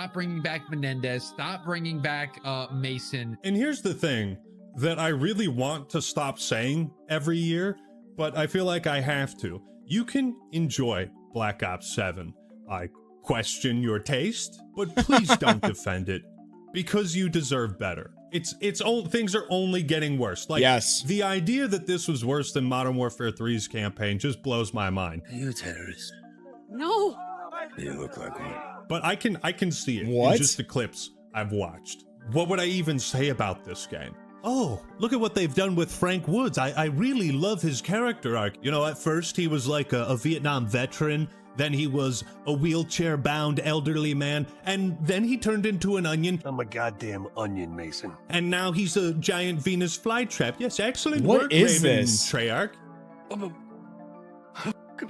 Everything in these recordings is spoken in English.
stop bringing back Menendez, stop bringing back Mason. And here's the thing that I really want to stop saying every year, but I feel like I have to. You can enjoy Black Ops 7. I question your taste, but please don't defend it, because you deserve better. Things are only getting worse. Like, yes, the idea that this was worse than Modern Warfare 3's campaign just blows my mind. Are you a terrorist? No. You look like one. But I can see it What? in just the clips I've watched. What would I even say about this game? Oh, look at what they've done with Frank Woods. I really love his character arc. You know, at first he was like a Vietnam veteran, then he was a wheelchair-bound elderly man, and then he turned into an onion. I'm a goddamn onion, Mason. And now he's a giant Venus flytrap. Yes, excellent What work, is Raven this? Treyarch. I'm a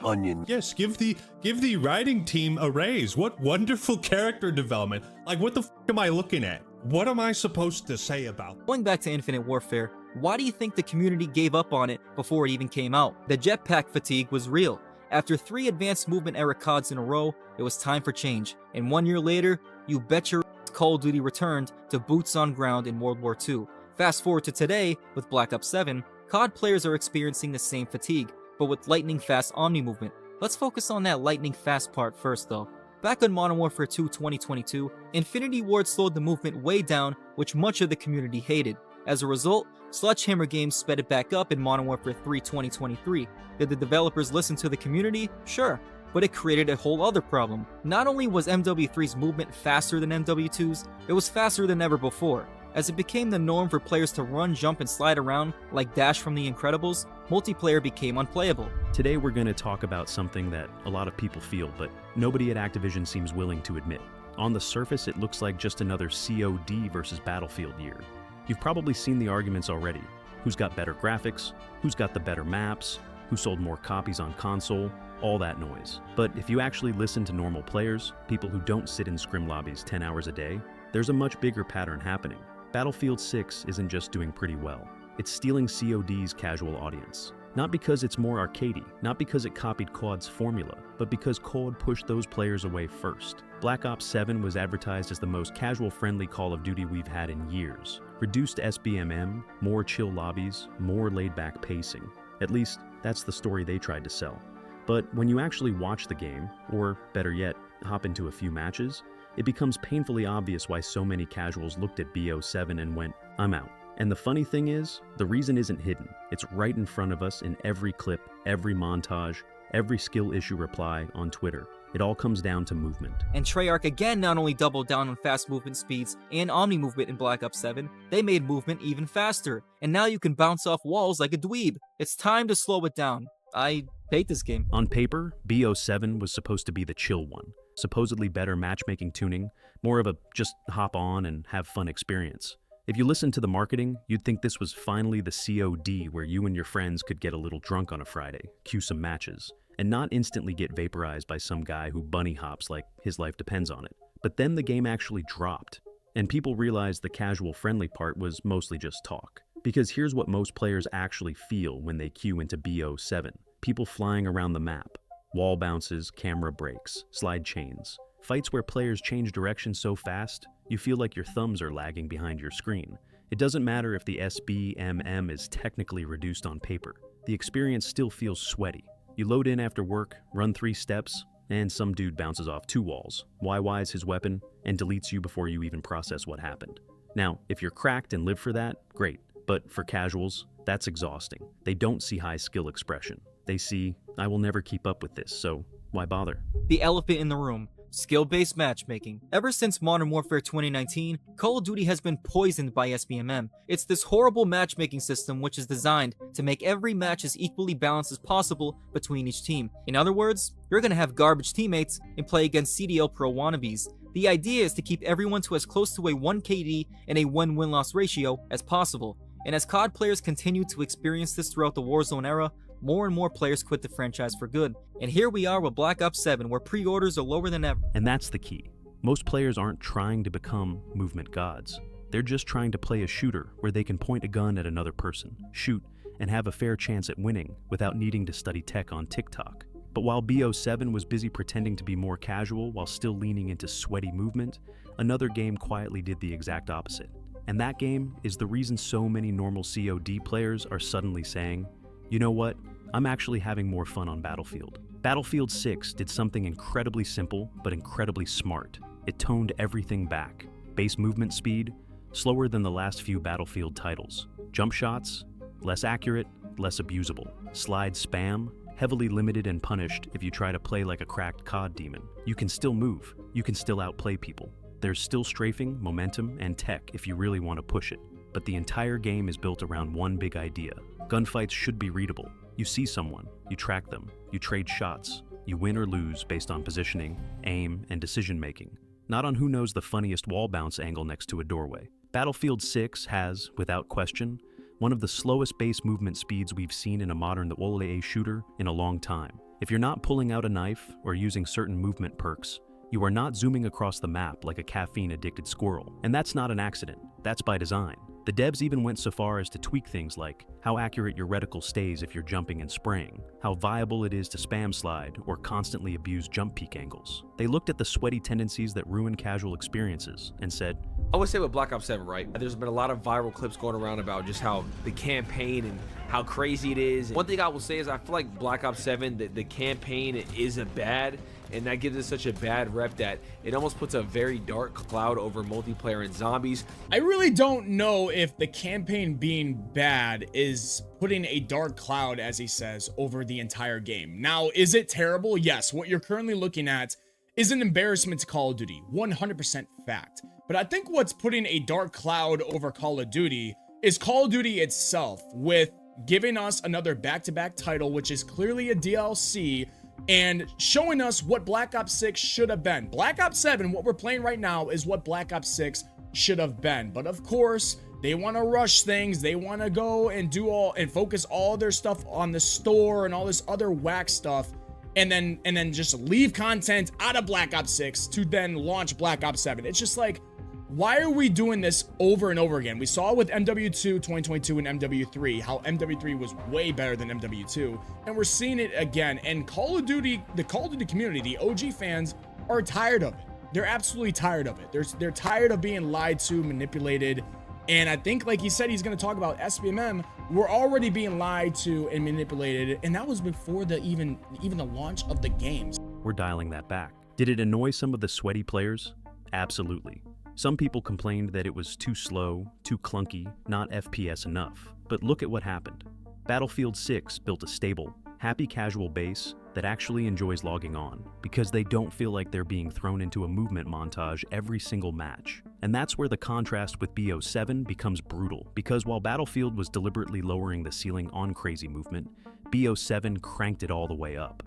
onion. Yes, give the writing team a raise. What wonderful character development. Like, what the f am I looking at? What am I supposed to say about it? Going back to Infinite Warfare, why do you think the community gave up on it before it even came out? The jetpack fatigue was real. After 3 advanced movement era CODs in a row, it was time for change. And 1 year later, you bet your Call of Duty returned to boots on ground in World War II. Fast forward to today, with Black Ops 7, COD players are experiencing the same fatigue, but with lightning fast omni movement. Let's focus on that lightning fast part first though. Back on Modern Warfare 2 2022, Infinity Ward slowed the movement way down, which much of the community hated. As a result, Sledgehammer Games sped it back up in Modern Warfare 3 2023. Did the developers listen to the community? Sure, but it created a whole other problem. Not only was MW3's movement faster than MW2's, it was faster than ever before. As it became the norm for players to run, jump, and slide around like Dash from The Incredibles, multiplayer became unplayable. Today we're going to talk about something that a lot of people feel, but nobody at Activision seems willing to admit. On the surface, it looks like just another COD versus Battlefield year. You've probably seen the arguments already. Who's got better graphics? Who's got the better maps? Who sold more copies on console? All that noise. But if you actually listen to normal players, people who don't sit in scrim lobbies 10 hours a day, there's a much bigger pattern happening. Battlefield 6 isn't just doing pretty well. It's stealing COD's casual audience. Not because it's more arcadey, not because it copied COD's formula, but because COD pushed those players away first. Black Ops 7 was advertised as the most casual-friendly Call of Duty we've had in years. Reduced SBMM, more chill lobbies, more laid-back pacing. At least, that's the story they tried to sell. But when you actually watch the game, or better yet, hop into a few matches, it becomes painfully obvious why so many casuals looked at BO7 and went, I'm out. And the funny thing is, the reason isn't hidden. It's right in front of us in every clip, every montage, every skill issue reply on Twitter. It all comes down to movement. And Treyarch again not only doubled down on fast movement speeds and omni movement in Black Ops 7, they made movement even faster. And now you can bounce off walls like a dweeb. It's time to slow it down. I hate this game. On paper, BO7 was supposed to be the chill one. Supposedly better matchmaking tuning, more of a just hop on and have fun experience. If you listen to the marketing, you'd think this was finally the COD where you and your friends could get a little drunk on a Friday, cue some matches, and not instantly get vaporized by some guy who bunny hops like his life depends on it. But then the game actually dropped, and people realized the casual friendly part was mostly just talk. Because here's what most players actually feel when they queue into BO7. People flying around the map. Wall bounces, camera breaks, slide chains. Fights where players change direction so fast, you feel like your thumbs are lagging behind your screen. It doesn't matter if the SBMM is technically reduced on paper. The experience still feels sweaty. You load in after work, run 3 steps, and some dude bounces off 2 walls, YYs his weapon, and deletes you before you even process what happened. Now, if you're cracked and live for that, great. But for casuals, that's exhausting. They don't see high skill expression. They see, I will never keep up with this, so why bother? The elephant in the room. Skill-based matchmaking. Ever since Modern Warfare 2019, Call of Duty has been poisoned by SBMM. It's this horrible matchmaking system which is designed to make every match as equally balanced as possible between each team. In other words, you're gonna have garbage teammates and play against CDL Pro wannabes. The idea is to keep everyone to as close to a 1 KD and a 1 win-loss ratio as possible. And as COD players continue to experience this throughout the Warzone era, more and more players quit the franchise for good. And here we are with Black Ops 7, where pre-orders are lower than ever. And that's the key. Most players aren't trying to become movement gods. They're just trying to play a shooter where they can point a gun at another person, shoot, and have a fair chance at winning without needing to study tech on TikTok. But while BO7 was busy pretending to be more casual while still leaning into sweaty movement, another game quietly did the exact opposite. And that game is the reason so many normal COD players are suddenly saying, you know what, I'm actually having more fun on Battlefield. Battlefield 6 did something incredibly simple but incredibly smart. It toned everything back. Base movement speed, slower than the last few Battlefield titles. Jump shots, less accurate, less abusable. Slide spam, heavily limited and punished if you try to play like a cracked COD demon. You can still move, you can still outplay people. There's still strafing, momentum, and tech if you really want to push it. But the entire game is built around one big idea. Gunfights should be readable. You see someone, you track them, you trade shots, you win or lose based on positioning, aim, and decision-making, not on who knows the funniest wall bounce angle next to a doorway. Battlefield 6 has, without question, one of the slowest base movement speeds we've seen in a modern AAA shooter in a long time. If you're not pulling out a knife or using certain movement perks, you are not zooming across the map like a caffeine-addicted squirrel. And that's not an accident, that's by design. The devs even went so far as to tweak things like how accurate your reticle stays if you're jumping and spraying, how viable it is to spam slide or constantly abuse jump peak angles. They looked at the sweaty tendencies that ruin casual experiences and said, I would say with Black Ops 7, right? There's been a lot of viral clips going around about just how the campaign and how crazy it is. One thing I will say is I feel like Black Ops 7, the campaign is a bad, and that gives it such a bad rep that it almost puts a very dark cloud over multiplayer and zombies. I really don't know if the campaign being bad is putting a dark cloud, as he says, over the entire game. Now, is it terrible? Yes. What you're currently looking at is an embarrassment to Call of Duty, 100% fact. But I think what's putting a dark cloud over Call of Duty is Call of Duty itself, with giving us another back-to-back title, which is clearly a DLC, and showing us what Black Ops 6 should have been. Black Ops 7, what we're playing right now, is what Black Ops 6 should have been. But of course, they want to rush things. They want to go and do all and focus all their stuff on the store and all this other whack stuff, and then just leave content out of Black Ops 6 to then launch Black Ops 7. It's just like, why are we doing this over and over again? We saw with MW2 2022 and MW3 how MW3 was way better than MW2, and we're seeing it again. And Call of Duty, the Call of Duty community, the OG fans are tired of it. They're absolutely tired of it. They're tired of being lied to, manipulated. And I think, like he said, he's going to talk about SBMM. We're already being lied to and manipulated, and that was before the even the launch of the games. we're dialing that back. Did it annoy some of the sweaty players? Absolutely. Some people complained that it was too slow, too clunky, not FPS enough. But look at what happened. Battlefield 6 built a stable, happy casual base that actually enjoys logging on, because they don't feel like they're being thrown into a movement montage every single match. And that's where the contrast with BO7 becomes brutal, because while Battlefield was deliberately lowering the ceiling on crazy movement, BO7 cranked it all the way up.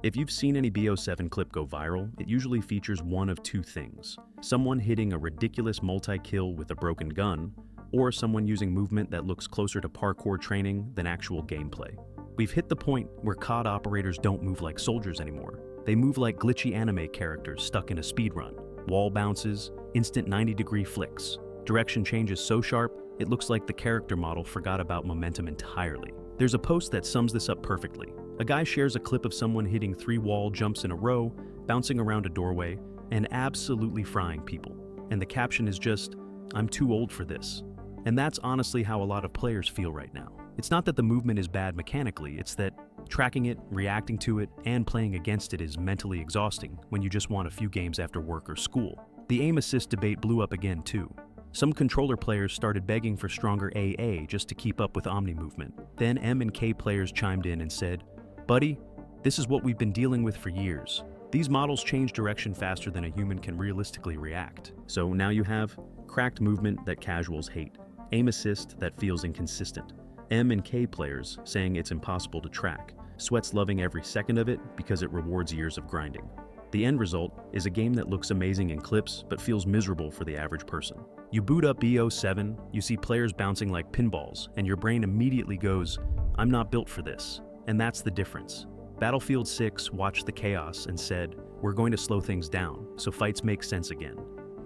If you've seen any BO7 clip go viral, it usually features one of two things: someone hitting a ridiculous multi-kill with a broken gun, or someone using movement that looks closer to parkour training than actual gameplay. We've hit the point where COD operators don't move like soldiers anymore. They move like glitchy anime characters stuck in a speedrun. Wall bounces, instant 90-degree flicks. Direction changes so sharp, it looks like the character model forgot about momentum entirely. There's a post that sums this up perfectly. A guy shares a clip of someone hitting 3 wall jumps in a row, bouncing around a doorway, and absolutely frying people. And the caption is just, "I'm too old for this." And that's honestly how a lot of players feel right now. It's not that the movement is bad mechanically, it's that tracking it, reacting to it, and playing against it is mentally exhausting when you just want a few games after work or school. The aim assist debate blew up again too. Some controller players started begging for stronger AA just to keep up with Omni movement. Then M and K players chimed in and said, "Buddy, this is what we've been dealing with for years. These models change direction faster than a human can realistically react." So now you have cracked movement that casuals hate, aim assist that feels inconsistent, M and K players saying it's impossible to track, Sweats loving every second of it because it rewards years of grinding. The end result is a game that looks amazing in clips but feels miserable for the average person. You boot up BO7, you see players bouncing like pinballs, and your brain immediately goes, "I'm not built for this." And that's the difference. Battlefield 6 watched the chaos and said, "We're going to slow things down, so fights make sense again."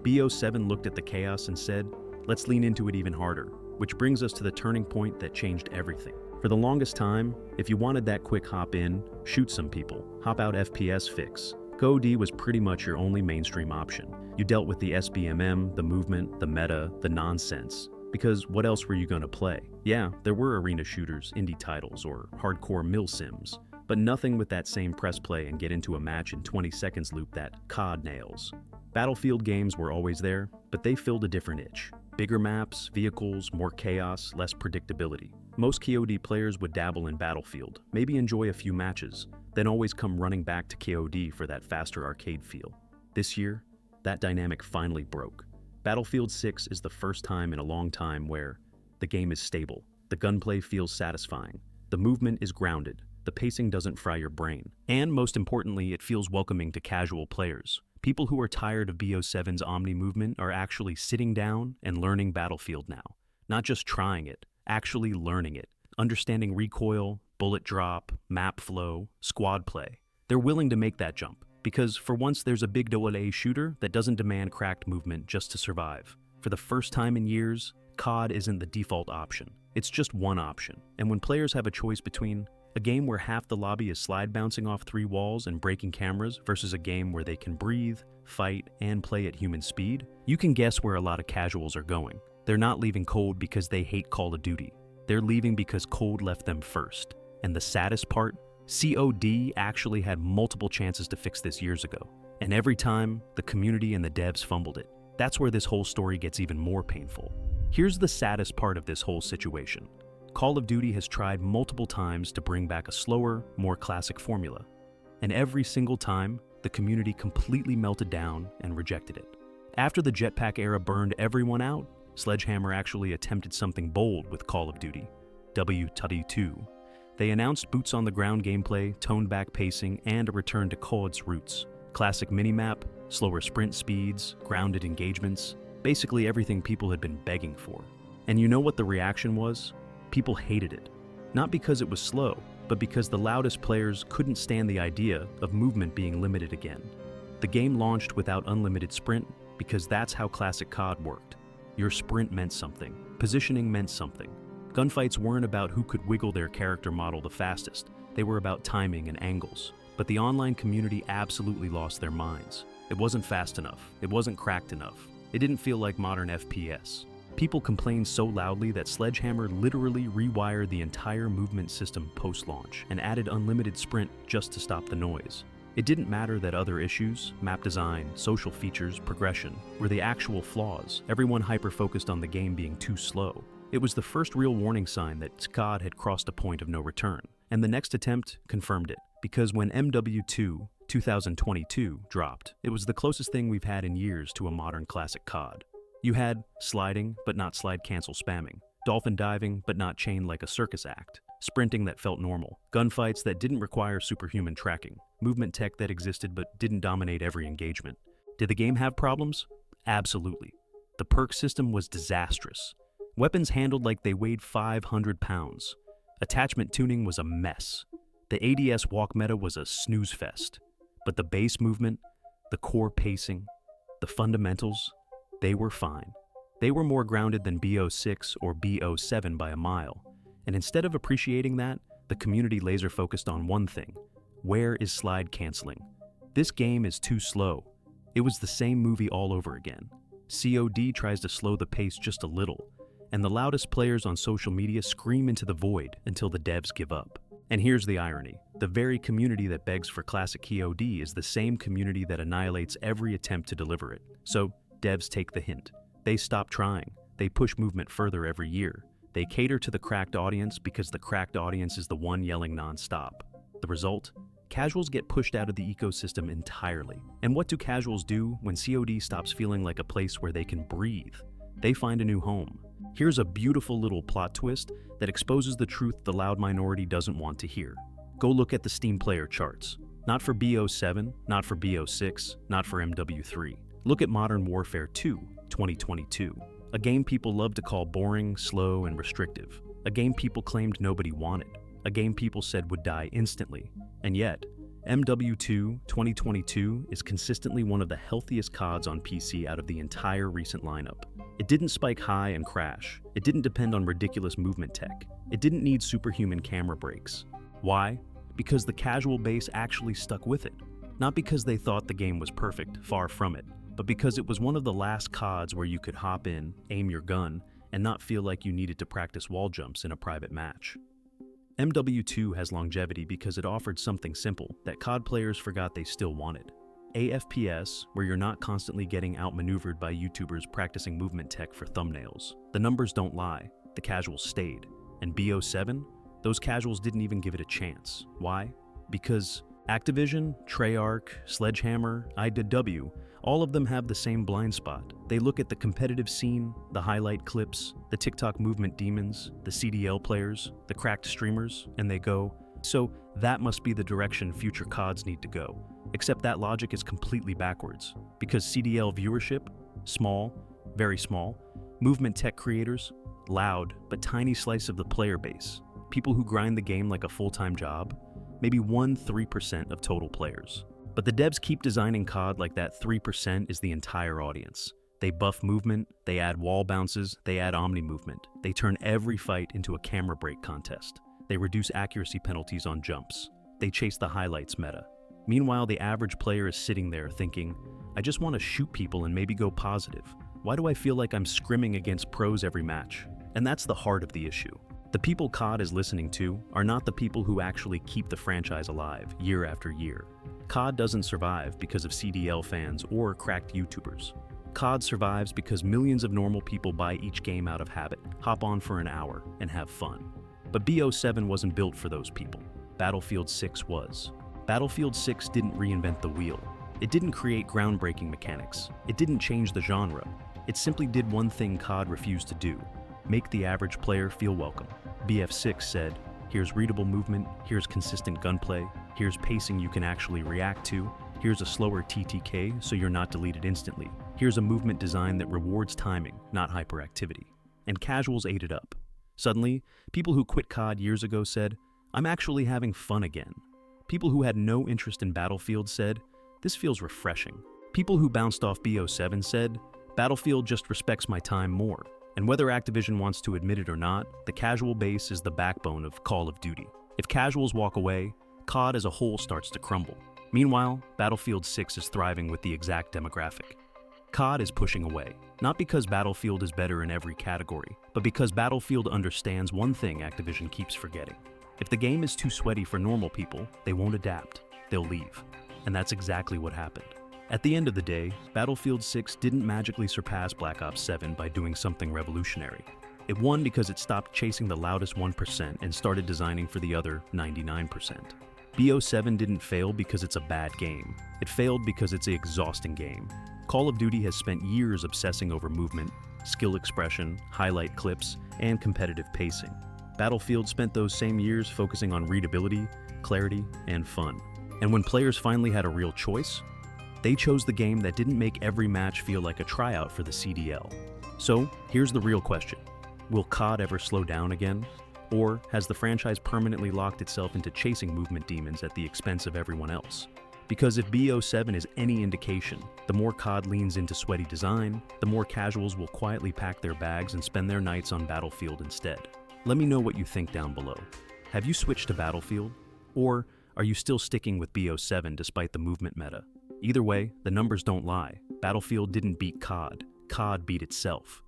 BO7 looked at the chaos and said, "Let's lean into it even harder," which brings us to the turning point that changed everything. For the longest time, if you wanted that quick hop in, shoot some people, hop out FPS fix, COD was pretty much your only mainstream option. You dealt with the SBMM, the movement, the meta, the nonsense. Because what else were you gonna play? Yeah, there were arena shooters, indie titles, or hardcore mill sims, but nothing with that same press play and get into a match in 20 seconds loop that COD nails. Battlefield games were always there, but they filled a different itch. Bigger maps, vehicles, more chaos, less predictability. Most COD players would dabble in Battlefield, maybe enjoy a few matches, then always come running back to KOD for that faster arcade feel. This year, that dynamic finally broke. Battlefield 6 is the first time in a long time where the game is stable, the gunplay feels satisfying, the movement is grounded, the pacing doesn't fry your brain, and most importantly, it feels welcoming to casual players. People who are tired of BO7's Omni movement are actually sitting down and learning Battlefield now. Not just trying it, actually learning it, understanding recoil, bullet drop, map flow, squad play. They're willing to make that jump, because for once there's a big AA shooter that doesn't demand cracked movement just to survive. For the first time in years, COD isn't the default option. It's just one option. And when players have a choice between a game where half the lobby is slide bouncing off 3 walls and breaking cameras versus a game where they can breathe, fight, and play at human speed, you can guess where a lot of casuals are going. They're not leaving COD because they hate Call of Duty. They're leaving because COD left them first. And the saddest part? COD actually had multiple chances to fix this years ago. And every time, the community and the devs fumbled it. That's where this whole story gets even more painful. Here's the saddest part of this whole situation. Call of Duty has tried multiple times to bring back a slower, more classic formula. And every single time, the community completely melted down and rejected it. After the jetpack era burned everyone out, Sledgehammer actually attempted something bold with Call of Duty, WW2. They announced boots-on-the-ground gameplay, toned-back pacing, and a return to COD's roots. Classic minimap, slower sprint speeds, grounded engagements, basically everything people had been begging for. And you know what the reaction was? People hated it. Not because it was slow, but because the loudest players couldn't stand the idea of movement being limited again. The game launched without unlimited sprint because that's how classic COD worked. Your sprint meant something. Positioning meant something. Gunfights weren't about who could wiggle their character model the fastest. They were about timing and angles. But the online community absolutely lost their minds. It wasn't fast enough. It wasn't cracked enough. It didn't feel like modern FPS. People complained so loudly that Sledgehammer literally rewired the entire movement system post-launch and added unlimited sprint just to stop the noise. It didn't matter that other issues, map design, social features, progression, were the actual flaws. Everyone hyper-focused on the game being too slow. It was the first real warning sign that COD had crossed a point of no return, and the next attempt confirmed it, because when MW2 2022 dropped, it was the closest thing we've had in years to a modern classic COD. You had sliding, but not slide cancel spamming, dolphin diving, but not chained like a circus act, sprinting that felt normal, gunfights that didn't require superhuman tracking, movement tech that existed but didn't dominate every engagement. Did the game have problems? Absolutely. The perk system was disastrous. Weapons handled like they weighed 500 pounds. Attachment tuning was a mess. The ADS walk meta was a snooze fest. But the base movement, the core pacing, the fundamentals, they were fine. They were more grounded than BO6 or BO7 by a mile. And instead of appreciating that, the community laser focused on one thing. Where is slide canceling? This game is too slow. It was the same movie all over again. COD tries to slow the pace just a little, and the loudest players on social media scream into the void until the devs give up. And here's the irony. The very community that begs for classic COD is the same community that annihilates every attempt to deliver it. So, devs take the hint. They stop trying. They push movement further every year. They cater to the cracked audience because the cracked audience is the one yelling nonstop. The result? Casuals get pushed out of the ecosystem entirely. And what do casuals do when COD stops feeling like a place where they can breathe? They find a new home. Here's a beautiful little plot twist that exposes the truth the loud minority doesn't want to hear. Go look at the Steam player charts. Not for BO7, not for BO6, not for MW3. Look at Modern Warfare 2, 2022. A game people love to call boring, slow, and restrictive. A game people claimed nobody wanted. A game people said would die instantly. And yet, MW2 2022 is consistently one of the healthiest CODs on PC out of the entire recent lineup. It didn't spike high and crash. It didn't depend on ridiculous movement tech. It didn't need superhuman camera breaks. Why? Because the casual base actually stuck with it. Not because they thought the game was perfect, far from it, but because it was one of the last CODs where you could hop in, aim your gun, and not feel like you needed to practice wall jumps in a private match. MW2 has longevity because it offered something simple that COD players forgot they still wanted. AFPS, where you're not constantly getting outmaneuvered by YouTubers practicing movement tech for thumbnails. The numbers don't lie, the casuals stayed. And BO7? Those casuals didn't even give it a chance. Why? Because Activision, Treyarch, Sledgehammer, IDW, all of them have the same blind spot. They look at the competitive scene, the highlight clips, the TikTok movement demons, the CDL players, the cracked streamers, and they go, so that must be the direction future CODs need to go. Except that logic is completely backwards, because CDL viewership, small, very small, movement tech creators, loud, but tiny slice of the player base, people who grind the game like a full-time job, maybe 1-3% of total players. But the devs keep designing COD like that 3% is the entire audience. They buff movement, they add wall bounces, they add omni movement. They turn every fight into a camera break contest. They reduce accuracy penalties on jumps. They chase the highlights meta. Meanwhile, the average player is sitting there thinking, I just want to shoot people and maybe go positive. Why do I feel like I'm scrimming against pros every match? And that's the heart of the issue. The people COD is listening to are not the people who actually keep the franchise alive year after year. COD doesn't survive because of CDL fans or cracked YouTubers. COD survives because millions of normal people buy each game out of habit, hop on for an hour, and have fun. But BO7 wasn't built for those people. Battlefield 6 was. Battlefield 6 didn't reinvent the wheel. It didn't create groundbreaking mechanics. It didn't change the genre. It simply did one thing COD refused to do: make the average player feel welcome. BF6 said, here's readable movement, here's consistent gunplay, here's pacing you can actually react to, here's a slower TTK so you're not deleted instantly, here's a movement design that rewards timing, not hyperactivity. And casuals ate it up. Suddenly, people who quit COD years ago said, I'm actually having fun again. People who had no interest in Battlefield said, this feels refreshing. People who bounced off BO7 said, Battlefield just respects my time more. And whether Activision wants to admit it or not, the casual base is the backbone of Call of Duty. If casuals walk away, COD as a whole starts to crumble. Meanwhile, Battlefield 6 is thriving with the exact demographic. COD is pushing away, not because Battlefield is better in every category, but because Battlefield understands one thing Activision keeps forgetting. If the game is too sweaty for normal people, they won't adapt. They'll leave. And that's exactly what happened. At the end of the day, Battlefield 6 didn't magically surpass Black Ops 7 by doing something revolutionary. It won because it stopped chasing the loudest 1% and started designing for the other 99%. BO7 didn't fail because it's a bad game. It failed because it's an exhausting game. Call of Duty has spent years obsessing over movement, skill expression, highlight clips, and competitive pacing. Battlefield spent those same years focusing on readability, clarity, and fun. And when players finally had a real choice, they chose the game that didn't make every match feel like a tryout for the CDL. So, here's the real question. Will COD ever slow down again? Or has the franchise permanently locked itself into chasing movement demons at the expense of everyone else? Because if BO7 is any indication, the more COD leans into sweaty design, the more casuals will quietly pack their bags and spend their nights on Battlefield instead. Let me know what you think down below. Have you switched to Battlefield? Or are you still sticking with BO7 despite the movement meta? Either way, the numbers don't lie. Battlefield didn't beat COD. COD beat itself.